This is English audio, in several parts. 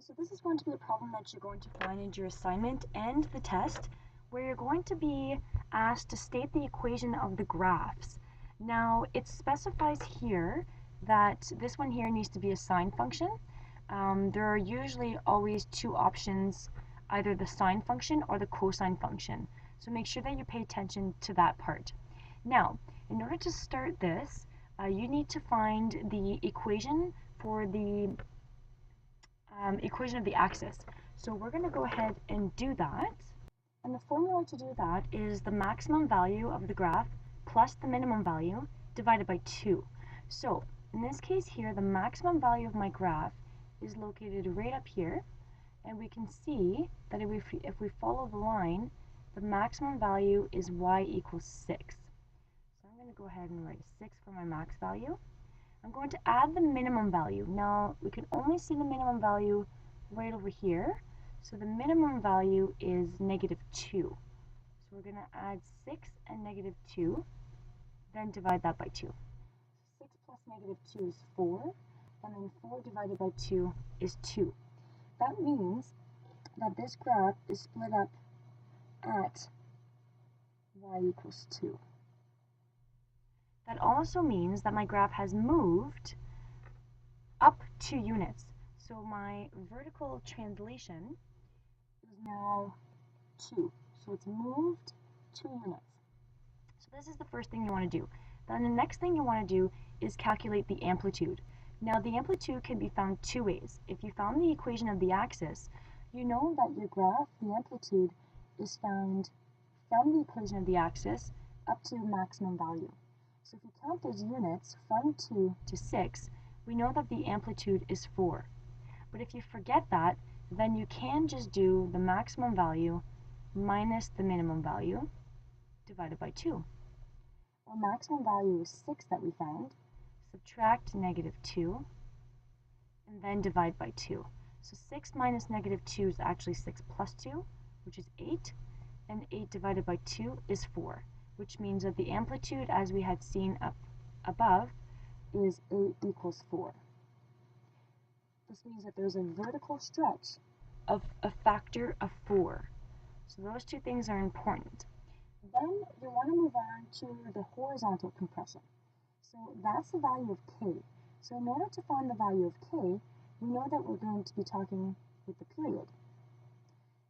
So this is going to be a problem that you're going to find in your assignment and the test, where you're going to be asked to state the equation of the graphs. Now, it specifies here that this one here needs to be a sine function. There are usually always two options, either the sine function or the cosine function. So make sure that you pay attention to that part. Now, in order to start this, you need to find the equation for the equation of the axis. So we're going to go ahead and do that. And the formula to do that is the maximum value of the graph plus the minimum value divided by 2. So in this case here, the maximum value of my graph is located right up here. And we can see that if we follow the line, the maximum value is y equals 6. So I'm going to go ahead and write 6 for my max value. I'm going to add the minimum value. Now, we can only see the minimum value right over here. So the minimum value is -2. So we're going to add 6 and -2, then divide that by 2. 6 plus -2 is 4, and then 4 divided by 2 is 2. That means that this graph is split up at y equals 2. That also means that my graph has moved up 2 units. So my vertical translation is now 2. So it's moved 2 units. So this is the first thing you want to do. Then the next thing you want to do is calculate the amplitude. Now the amplitude can be found two ways. If you found the equation of the axis, you know that your graph, the amplitude, is found from the equation of the axis up to maximum value. So if you count those units from 2 to 6, we know that the amplitude is 4. But if you forget that, then you can just do the maximum value minus the minimum value divided by 2. Our maximum value is 6 that we found. Subtract -2 and then divide by 2. So 6 minus -2 is actually 6 plus 2, which is 8, and 8 divided by 2 is 4. Which means that the amplitude, as we had seen up above, is 8 equals 4. This means that there's a vertical stretch of a factor of 4. So those two things are important. Then you want to move on to the horizontal compression. So that's the value of k. So in order to find the value of k, we know that we're going to be talking with the period.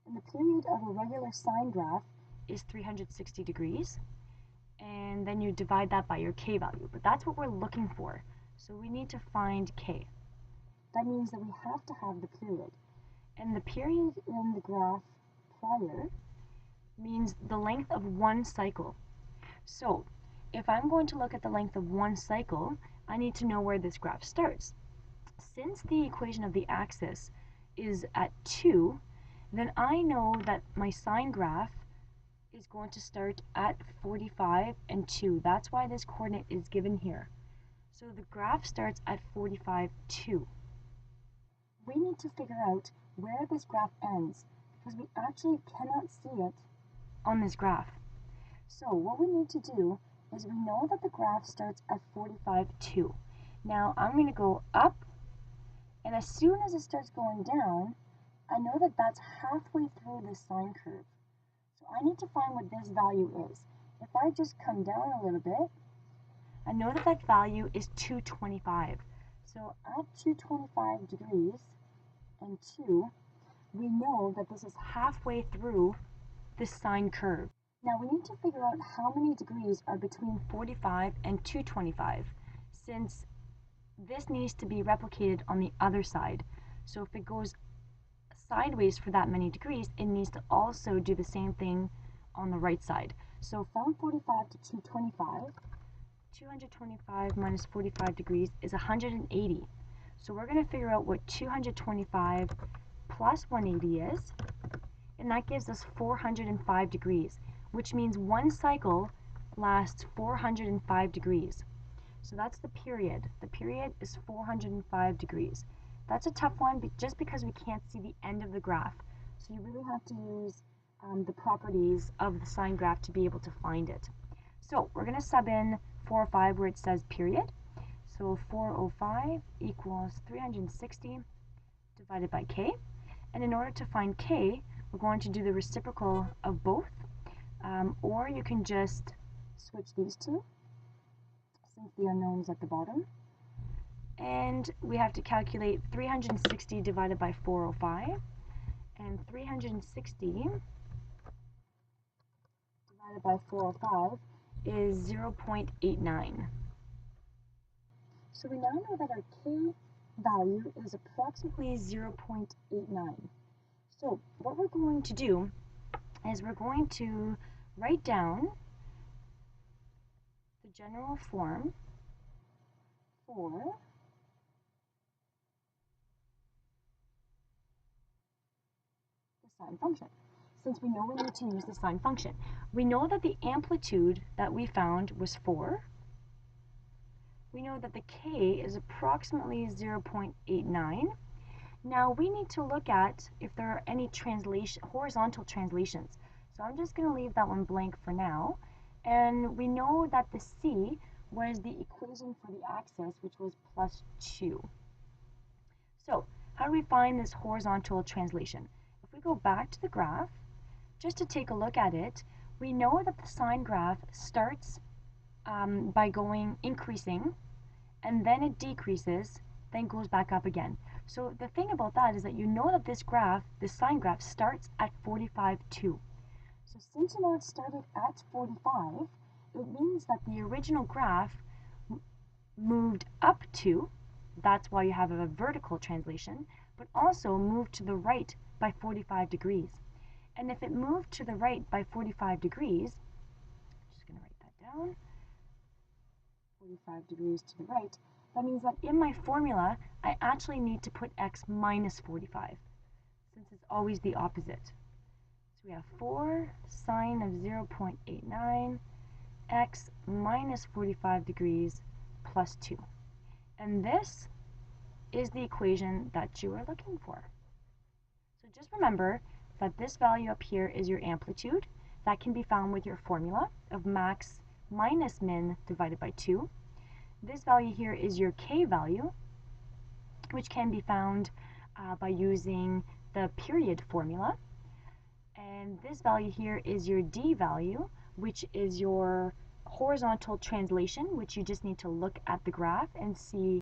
And the period of a regular sine graph is 360 degrees. And then you divide that by your k value. But that's what we're looking for. So we need to find k. That means that we have to have the period. And the period in the graph prior means the length of one cycle. So if I'm going to look at the length of one cycle, I need to know where this graph starts. Since the equation of the axis is at 2, then I know that my sine graph is going to start at 45 and 2. That's why this coordinate is given here. So the graph starts at 45, 2. We need to figure out where this graph ends because we actually cannot see it on this graph. So what we need to do is we know that the graph starts at 45, 2. Now I'm going to go up, and as soon as it starts going down, I know that that's halfway through this sine curve. So I need to find what this value is. If I just come down a little bit, I know that that value is 225. So at 225 degrees and 2, we know that this is halfway through this sine curve. Now we need to figure out how many degrees are between 45 and 225, since this needs to be replicated on the other side. So if it goes sideways for that many degrees, it needs to also do the same thing on the right side. So from 45 to 225, 225 minus 45 degrees is 180. So we're going to figure out what 225 plus 180 is, and that gives us 405 degrees, which means one cycle lasts 405 degrees. So that's the period. The period is 405 degrees. That's a tough one just because we can't see the end of the graph. So you really have to use the properties of the sine graph to be able to find it. So we're going to sub in 405 where it says period. So 405 equals 360 divided by k. And in order to find k, we're going to do the reciprocal of both, or you can just switch these two, since the unknown is at the bottom. And we have to calculate 360 divided by 405, and 360 divided by 405 is 0.89. So we now know that our k value is approximately 0.89. So what we're going to do is we're going to write down the general form for the sine function. Since we know we need to use the sine function, we know that the amplitude that we found was 4. We know that the k is approximately 0.89. Now we need to look at if there are any horizontal translations. So I'm just going to leave that one blank for now. And we know that the c was the equation for the axis, which was plus 2. So how do we find this horizontal translation? If we go back to the graph, just to take a look at it, we know that the sine graph starts by increasing, and then it decreases, then goes back up again. So the thing about that is that you know that this sine graph starts at 45, 2. So since you know it started at 45, it means that the original graph moved up 2, that's why you have a vertical translation, but also moved to the right by 45 degrees. And if it moved to the right by 45 degrees, I'm just going to write that down, 45 degrees to the right, that means that in my formula, I actually need to put x minus 45, since it's always the opposite. So we have 4 sine of 0.89, x minus 45 degrees plus 2. And this is the equation that you are looking for. So just remember that this value up here is your amplitude. That can be found with your formula of max minus min divided by 2. This value here is your k value, which can be found by using the period formula. And this value here is your d value, which is your horizontal translation, which you just need to look at the graph and see